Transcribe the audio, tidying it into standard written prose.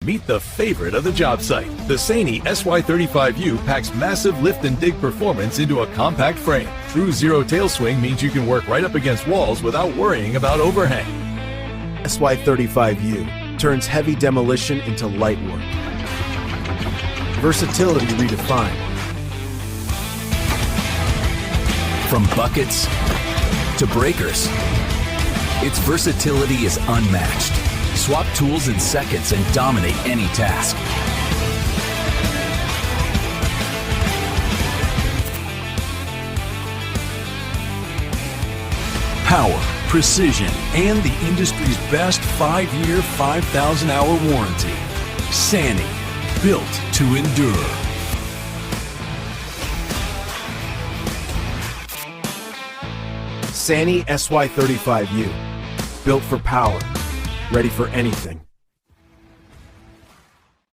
Meet the favorite of the job site. The SANY SY35U packs massive lift and dig performance into a compact frame. True zero tail swing means you can work right up against walls without worrying about overhang. SY35U turns heavy demolition into light work. Versatility redefined. From buckets to breakers, its versatility is unmatched. Swap tools in seconds and dominate any task. Power, precision, and the industry's best 5-year, 5,000-hour warranty. SANY, built to endure. SANY SY35U, built for power, ready for anything.